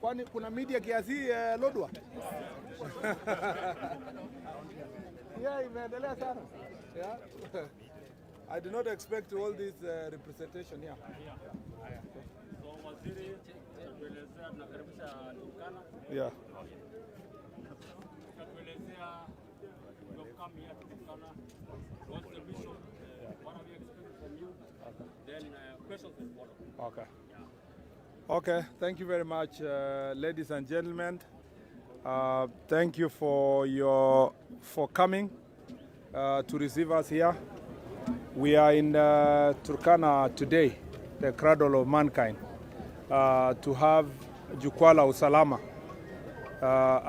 Kwani kuna media kiasi Lodwar? Yeah, imeendelea sana. Yeah. I did not expect all this representation here. So waziri tuelezea tunakaribisha Turkana. Yeah. Tuelezea you have come here to Turkana. What's the mission? What are we expecting from you? Okay. Then questions will follow. Okay. Okay, thank you very much, ladies and gentlemen. Thank you for coming to receive us here. We are in Turkana today, the cradle of mankind, to have Jukwaa Usalama.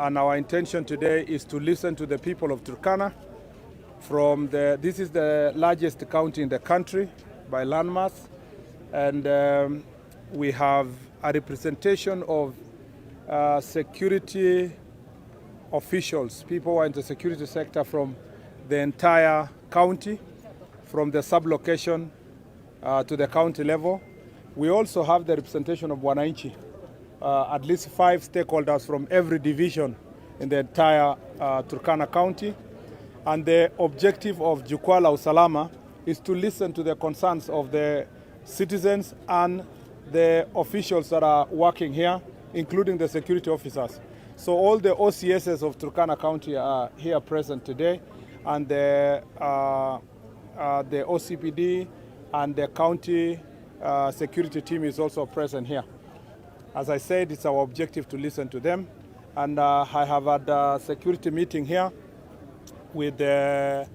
And our intention today is to listen to the people of Turkana. This is the largest county in the country by landmass, and we have a representation of security officials, people who are in the security sector from the entire county, from the sub-location to the county level. We also have the representation of Wananchi, at least 5 stakeholders from every division in the entire Turkana county. And the objective of Jukwaa Usalama is to listen to the concerns of the citizens and the officials that are working here, including the security officers. So all the OCSs of Turkana County are here present today, and the OCPD and the county security team is also present here. As I said, it's our objective to listen to them. And I have had a security meeting here with the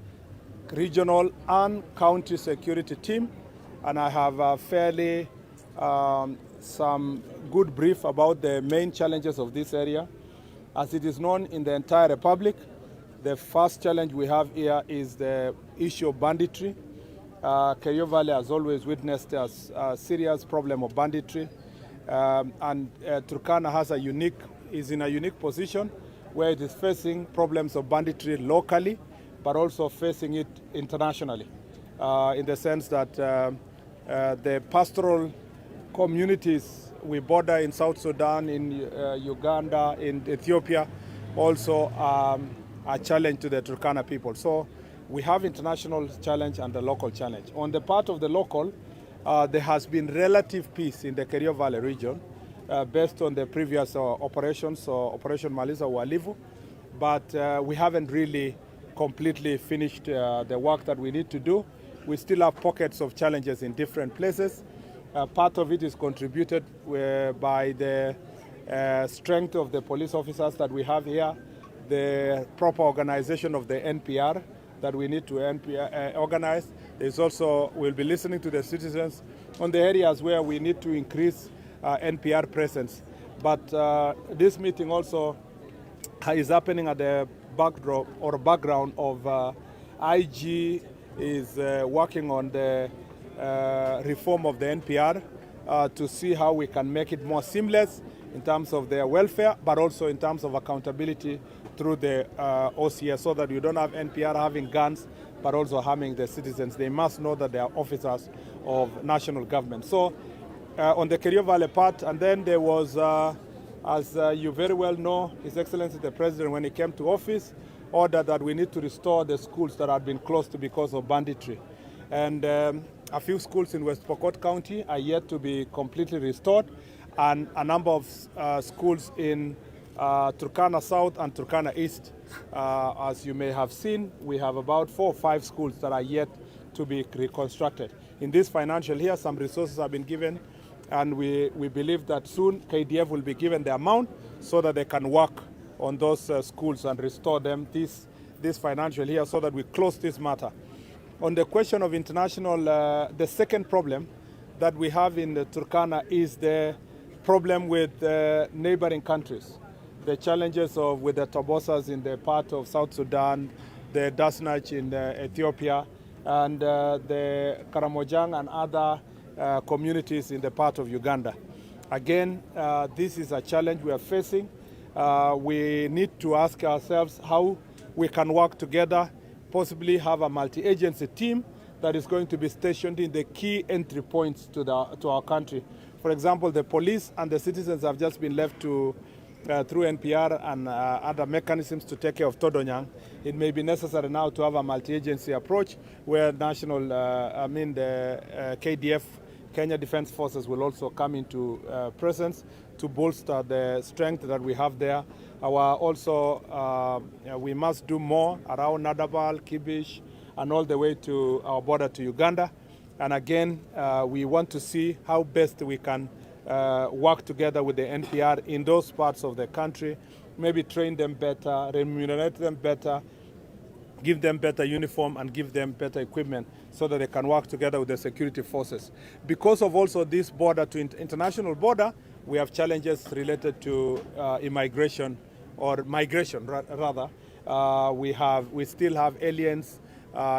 regional and county security team, and I have a fairly some good brief about the main challenges of this area. As it is known in the entire republic, the first challenge we have here is the issue of banditry. Kerio Valley has always witnessed a serious problem of banditry, and Turkana is in a unique position where it is facing problems of banditry locally, but also facing it internationally, in the sense that the pastoral communities we border in South Sudan, in Uganda, in Ethiopia, also a challenge to the Turkana people. So we have international challenge and the local challenge. On the part of the local, there has been relative peace in the Kerio Valley region based on the previous operations, Operation Maliza Walivu, but we haven't really completely finished the work that we need to do. We still have pockets of challenges in different places. Part of it is contributed by the strength of the police officers that we have here, the proper organization of the NPR that we need to organize. There's also, we'll be listening to the citizens on the areas where we need to increase NPR presence. But this meeting also is happening at the backdrop or background of IG is working on the reform of the NPR to see how we can make it more seamless in terms of their welfare, but also in terms of accountability through the OCS, so that you don't have NPR having guns, but also harming the citizens. They must know that they are officers of national government. So on the Kerio Valley part, and then there was, as you very well know, His Excellency the President, when he came to office, ordered that we need to restore the schools that had been closed because of banditry. And a few schools in West Pokot County are yet to be completely restored, and a number of schools in Turkana South and Turkana East. As you may have seen, we have about 4 or 5 schools that are yet to be reconstructed. In this financial year, some resources have been given, and we believe that soon KDF will be given the amount so that they can work on those schools and restore them this financial year so that we close this matter. On the question of international, the second problem that we have in the Turkana is the problem with neighboring countries. The challenges with the Tobosas in the part of South Sudan, the Dasnach in Ethiopia, and the Karamojang and other communities in the part of Uganda. Again, this is a challenge we are facing. We need to ask ourselves how we can work together, possibly have a multi-agency team that is going to be stationed in the key entry points to our country. For example, the police and the citizens have just been left to through NPR and other mechanisms to take care of Todonyang. It may be necessary now to have a multi-agency approach where the KDF, Kenya Defense Forces, will also come into presence to bolster the strength that we have there. We must do more around Nadabal, Kibish, and all the way to our border to Uganda. And again, we want to see how best we can work together with the NPR in those parts of the country, maybe train them better, remunerate them better, give them better uniform and give them better equipment so that they can work together with the security forces. Because of also this border to international border, we have challenges related to immigration or migration rather. We still have aliens,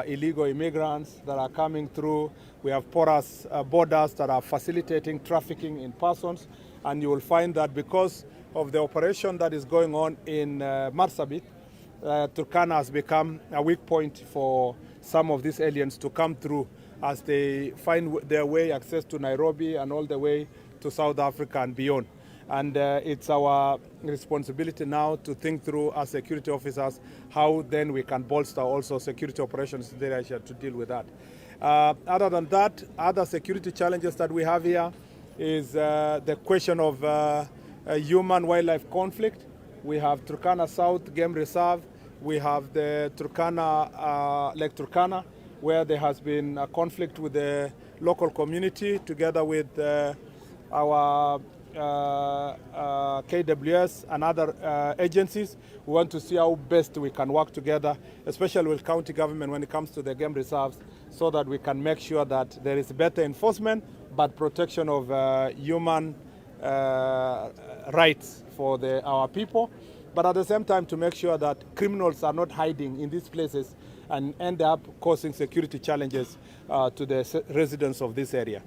illegal immigrants that are coming through. We have porous borders that are facilitating trafficking in persons. And you will find that because of the operation that is going on in Marsabit, Turkana has become a weak point for some of these aliens to come through as they find their way access to Nairobi and all the way to South Africa and beyond. And it's our responsibility now to think through as security officers how then we can bolster also security operations in the area to deal with that. Other than that, other security challenges that we have here is the question of human-wildlife conflict. We have Turkana South Game Reserve. We have the Turkana, Lake Turkana, where there has been a conflict with the local community together with our KWS and other agencies. We want to see how best we can work together, especially with county government when it comes to the game reserves, so that we can make sure that there is better enforcement but protection of human rights for our people, but at the same time to make sure that criminals are not hiding in these places and end up causing security challenges to the residents of this area.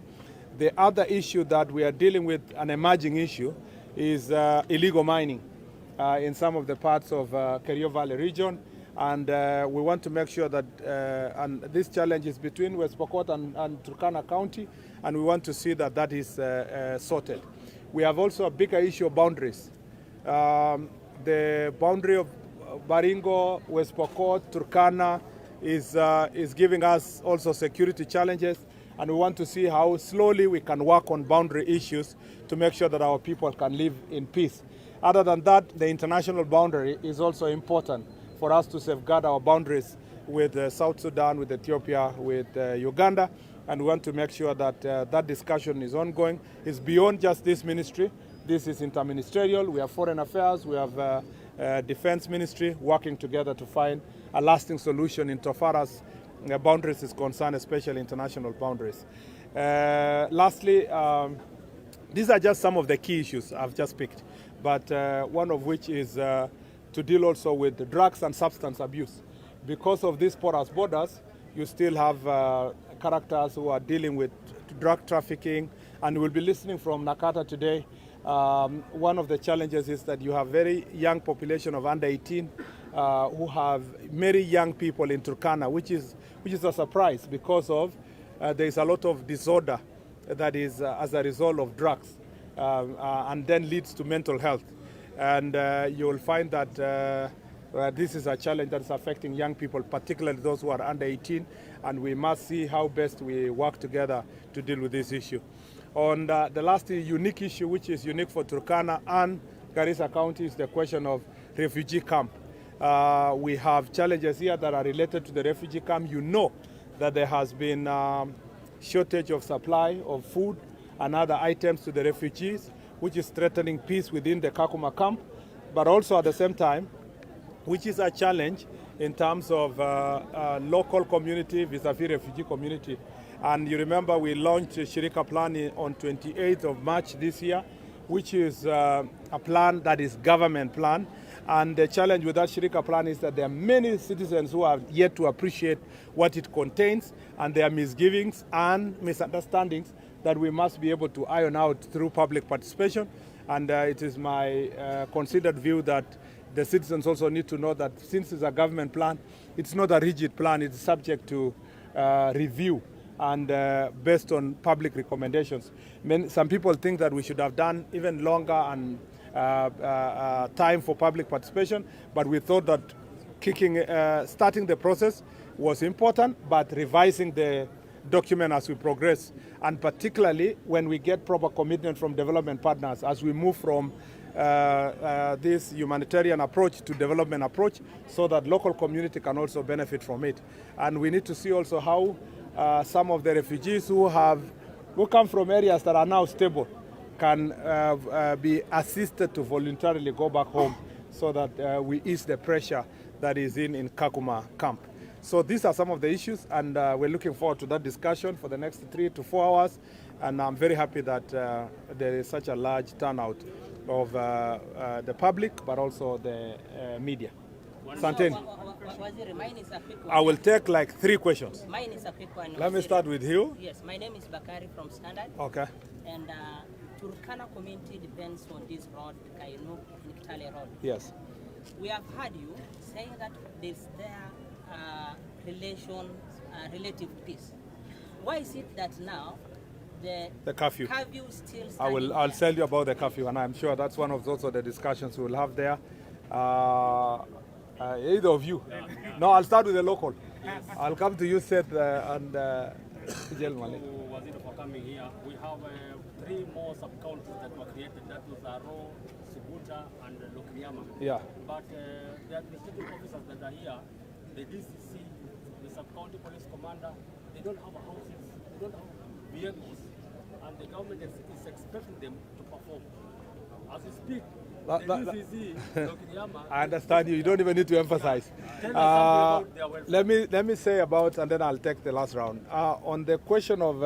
The other issue that we are dealing with, an emerging issue, is illegal mining in some of the parts of Kerio Valley region. And we want to make sure that, and this challenge is between West Pokot and Turkana County, and we want to see that that is sorted. We have also a bigger issue of boundaries. The boundary of Baringo, West Pokot, Turkana is giving us also security challenges. And we want to see how slowly we can work on boundary issues to make sure that our people can live in peace. Other than that, the international boundary is also important for us to safeguard our boundaries with South Sudan, with Ethiopia, with Uganda. And we want to make sure that that discussion is ongoing. It's beyond just this ministry. This is interministerial. We have foreign affairs. We have defense ministry working together to find a lasting solution insofar as boundaries is concerned, especially international boundaries. Lastly, these are just some of the key issues I've just picked, but one of which is to deal also with drugs and substance abuse. Because of these porous borders, you still have characters who are dealing with drug trafficking, and we'll be listening from Nakata today. One of the challenges is that you have very young population of under 18 who have many young people in Turkana, which is a surprise because of there is a lot of disorder that is as a result of drugs and then leads to mental health. And you will find that this is a challenge that is affecting young people, particularly those who are under 18, and we must see how best we work together to deal with this issue. On the last unique issue, which is unique for Turkana and Garissa County, is the question of refugee camp. We have challenges here that are related to the refugee camp. You know that there has been shortage of supply of food and other items to the refugees, which is threatening peace within the Kakuma camp, but also at the same time, which is a challenge in terms of local community vis-a-vis refugee community. And you remember we launched a Shirika plan on 28th of March this year, which is a plan that is government plan. And the challenge with that Shirika plan is that there are many citizens who have yet to appreciate what it contains, and there are misgivings and misunderstandings that we must be able to iron out through public participation. And it is my considered view that the citizens also need to know that since it's a government plan, it's not a rigid plan, it's subject to review and based on public recommendations. Some people think that we should have done even longer and time for public participation, but we thought that starting the process was important, but revising the document as we progress, and particularly when we get proper commitment from development partners as we move from this humanitarian approach to development approach, so that local community can also benefit from it. And we need to see also how some of the refugees who come from areas that are now stable can be assisted to voluntarily go back home, so that we ease the pressure that is in Kakuma camp. So these are some of the issues, and we're looking forward to that discussion for the next 3 to 4 hours. And I'm very happy that there is such a large turnout of the public, but also the media. Santeni, I will take like 3 questions. Mine is a quick one. Let me start with you. Yes, my name is Bakari from Standard. Okay. And Turkana community depends on this road, Kainu and Kitale Road. Yes. We have heard you saying that there's relative peace. Why is it that now the curfew still I'll tell you about the curfew, and I'm sure that's one of those the discussions we'll have there. Either of you. No, I'll start with the local. Yes. I'll come to you, Seth, and gentlemen. Was it for coming here? We have 3 more sub-counties that were created. That was Aro, Subuta, and Lokriama. Yeah. But the administrative officers that are here, the DCC, the sub-county police commander, they don't have houses, they don't have vehicles, and the government is expecting them to perform. As we speak, I understand you. You don't even need to emphasize. Let me say about, and then I'll take the last round. On the question of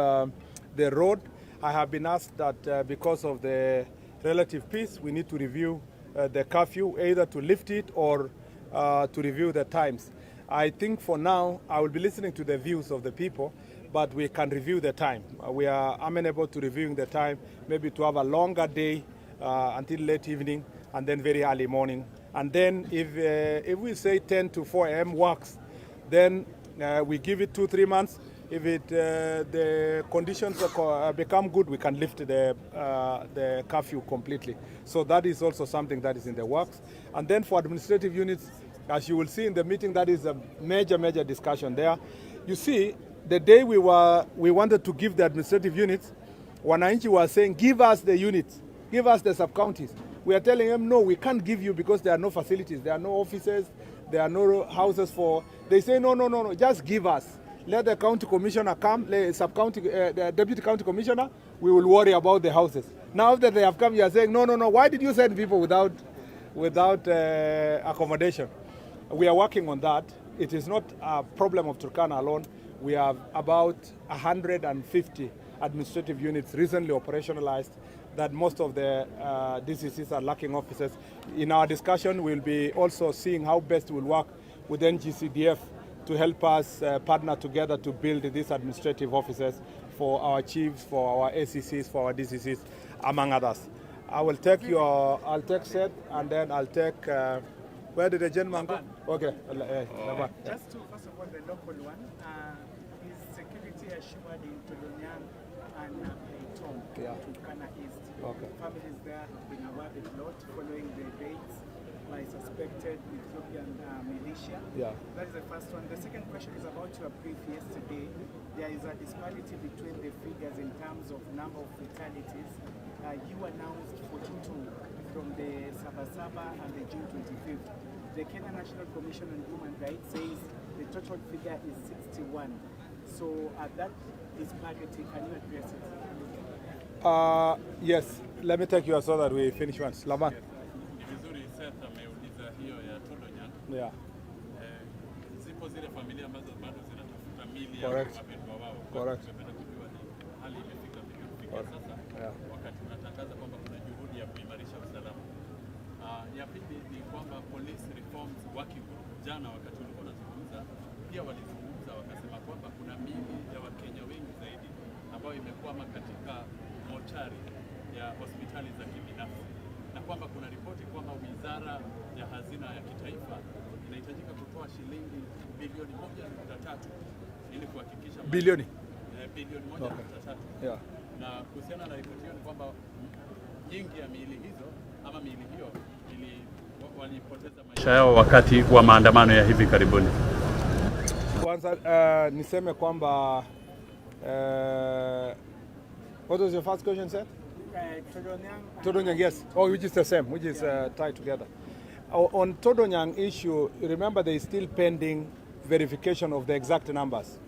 the road, I have been asked that because of the relative peace, we need to review the curfew, either to lift it or to review the times. I think for now, I will be listening to the views of the people, but we can review the time. We are amenable to reviewing the time, maybe to have a longer day until late evening, and then very early morning. And then if we say 10 to 4 a.m. works, then we give it 2-3 months. If the conditions become good, we can lift the curfew completely. So that is also something that is in the works. And then for administrative units, as you will see in the meeting, that is a major discussion there. You see, the day we wanted to give the administrative units, Wananchi was saying, give us the units, give us the sub-counties. We are telling them, no, we can't give you because there are no facilities, there are no offices, there are no houses for. They say, no, just give us. Let the county commissioner come, the deputy county commissioner, we will worry about the houses. Now that they have come, you are saying, no, why did you send people without accommodation? We are working on that. It is not a problem of Turkana alone. We have about 150 administrative units recently operationalized, that most of the DCCs are lacking officers. In our discussion, we'll be also seeing how best we'll work with NGCDF to help us partner together to build these administrative offices for our chiefs, for our ACCs, for our DCCs, among others. I'll take Seth, and then I'll take, where did the gentleman go? Okay. Just to, first of all, the local one, is security assured in Tolonyang and Tom, Turkana East. Okay. Families there have been awarded lot following the raids by suspected Ethiopian militia. Yeah. That is the first one. The second question is about your brief yesterday. There is a disparity between the figures in terms of number of fatalities. You announced 42 from the Sabasaba and the June 25th. The Kenya National Commission on Human Rights says the total figure is 61. So that disparity, can you address it? Yes, let me take you so that we finish once. Laman. Ni vizuri Seth ameuliza hiyo ya Todonyan. Yeah. Zipo zile familia ambazo bado zinatafuta mili ya Correct. wapendwa wao. Correct. Tungependa kujua ni hali imefika vipi sasa. Yeah. Wakati tunatangaza kwamba kuna juhudi ya kuimarisha usalama. Ya pili ni kwamba Police Reforms Working Group jana wakati ulikuwa unazungumza pia walizungumza wakasema kwamba kuna mili ya Wakenya wengi zaidi ambayo imekwama katika mochari ya hospitali za kibinafsi na kwamba kuna ripoti kwamba Wizara ya Hazina ya Kitaifa inahitajika kutoa shilingi bilioni 1.3 ili kuhakikisha bilioni 1.3. Yeah. Na kuhusiana na ripoti hiyo ni kwamba nyingi ya miili hizo ama miili hiyo walipoteza maisha yao wakati wa maandamano ya hivi karibuni. Kwanza niseme kwamba what was your first question, sir? Todonyang, yes. Oh, which is the same, which is tied together. On Todonyang issue, remember there is still pending verification of the exact numbers.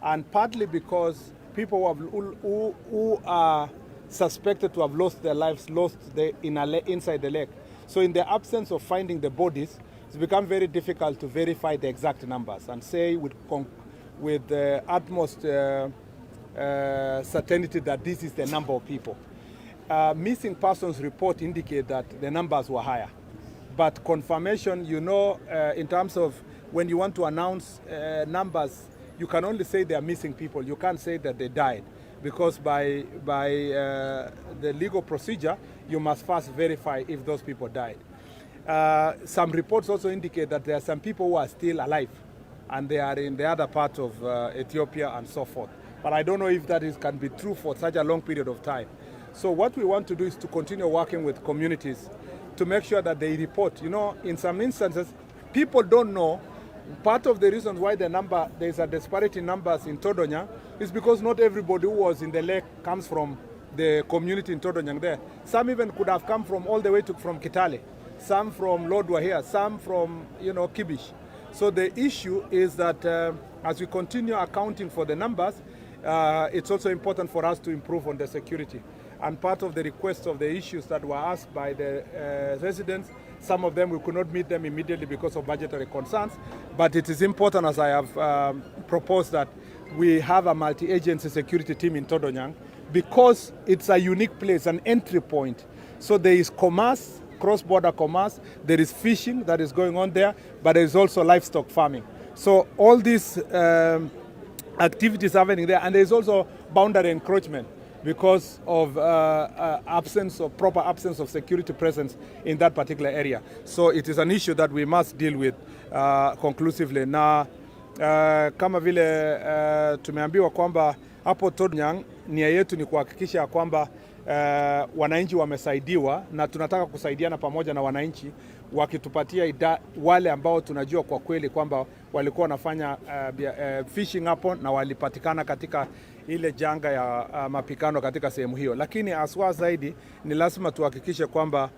And partly because people who are suspected to have lost their lives inside the lake. So in the absence of finding the bodies, it's become very difficult to verify the exact numbers and say with the utmost certainty that this is the number of people. Missing persons report indicate that the numbers were higher. But confirmation, in terms of when you want to announce numbers, you can only say they are missing people. You can't say that they died. Because by the legal procedure, you must first verify if those people died. Some reports also indicate that there are some people who are still alive and they are in the other part of Ethiopia and so forth. But I don't know if that can be true for such a long period of time. So what we want to do is to continue working with communities to make sure that they report. In some instances, people don't know. Part of the reasons why there's a disparity in numbers in Todonyang is because not everybody who was in the lake comes from the community in Todonyang there. Some even could have come from all the way from Kitale, some from Lodwar here, some from Kibish. So the issue is that as we continue accounting for the numbers, it's also important for us to improve on the security. And part of the request of the issues that were asked by the residents, some of them we could not meet them immediately because of budgetary concerns, but it is important, as I have proposed, that we have a multi-agency security team in Todonyang because it's a unique place, an entry point. So there is commerce, cross-border commerce, there is fishing that is going on there, but there is also livestock farming. So all these activities happening there, and there is also boundary encroachment because of proper absence of security presence in that particular area. So it is an issue that we must deal with conclusively. Na kama vile tumeambiwa kwamba hapo Todonyang nia yetu ni kuhakikisha kwamba wananchi wamesaidiwa na tunataka kusaidiana pamoja na wananchi wakitupatia wale ambao tunajua kwa kweli kwamba walikuwa wanafanya fishing hapo na walipatikana katika ile janga ya mapikano katika sehemu hiyo. Lakini aswa zaidi ni lazima tuhakikishe kwamba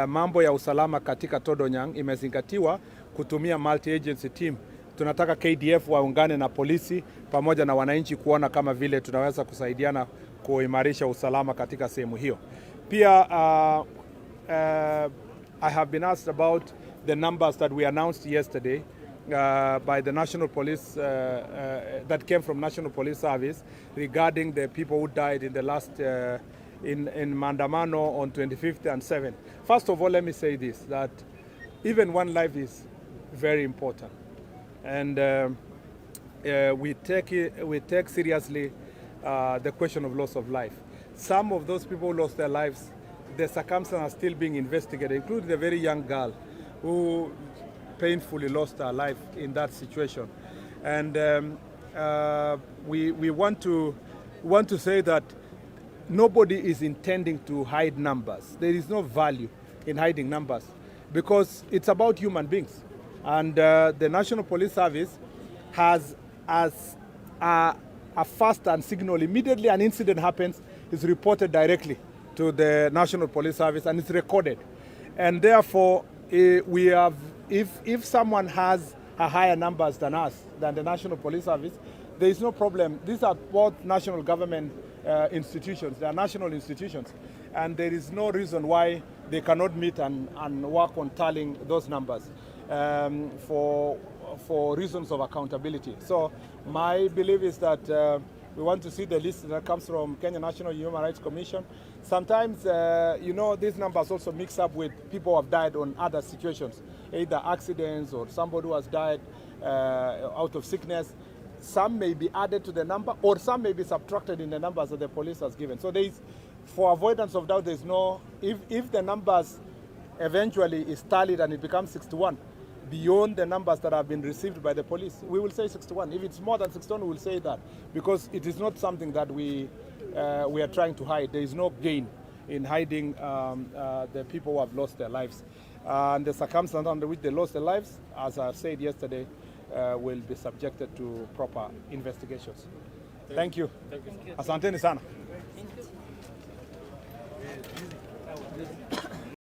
mambo ya usalama katika Todonyang imezingatiwa kutumia multi-agency team. Tunataka KDF waungane na polisi pamoja na wananchi kuona kama vile tunaweza kusaidiana kuimarisha usalama katika sehemu hiyo. Pia I have been asked about the numbers that we announced yesterday by the National Police that came from National Police Service regarding the people who died in the last in Mandamano on 25th and 7th. First of all, let me say this, that even one life is very important, and we take seriously the question of loss of life. Some of those people who lost their lives, the circumstances are still being investigated, including a very young girl who painfully lost her life in that situation. And we want to say that nobody is intending to hide numbers. There is no value in hiding numbers because it's about human beings. And the National Police Service has as a fast and signal. Immediately an incident happens, is reported directly to the National Police Service and it's recorded. And therefore, we have, if someone has a higher numbers than us, than the National Police Service, there is no problem. These are both national government institutions. They are national institutions. And there is no reason why they cannot meet and work on tallying those numbers for reasons of accountability. So my belief is that we want to see the list that comes from Kenya National Human Rights Commission. Sometimes, you know, these numbers also mix up with people who have died on other situations, either accidents or somebody who has died out of sickness. Some may be added to the number, or some may be subtracted in the numbers that the police has given. So there is, for avoidance of doubt, there is no, if the numbers eventually is tallied and it becomes 61, beyond the numbers that have been received by the police, we will say 61. If it's more than 61, we will say that, because it is not something that we are trying to hide. There is no gain in hiding the people who have lost their lives. And the circumstances under which they lost their lives, as I said yesterday, will be subjected to proper investigations. Thank you. Thank you. Asanteni sana.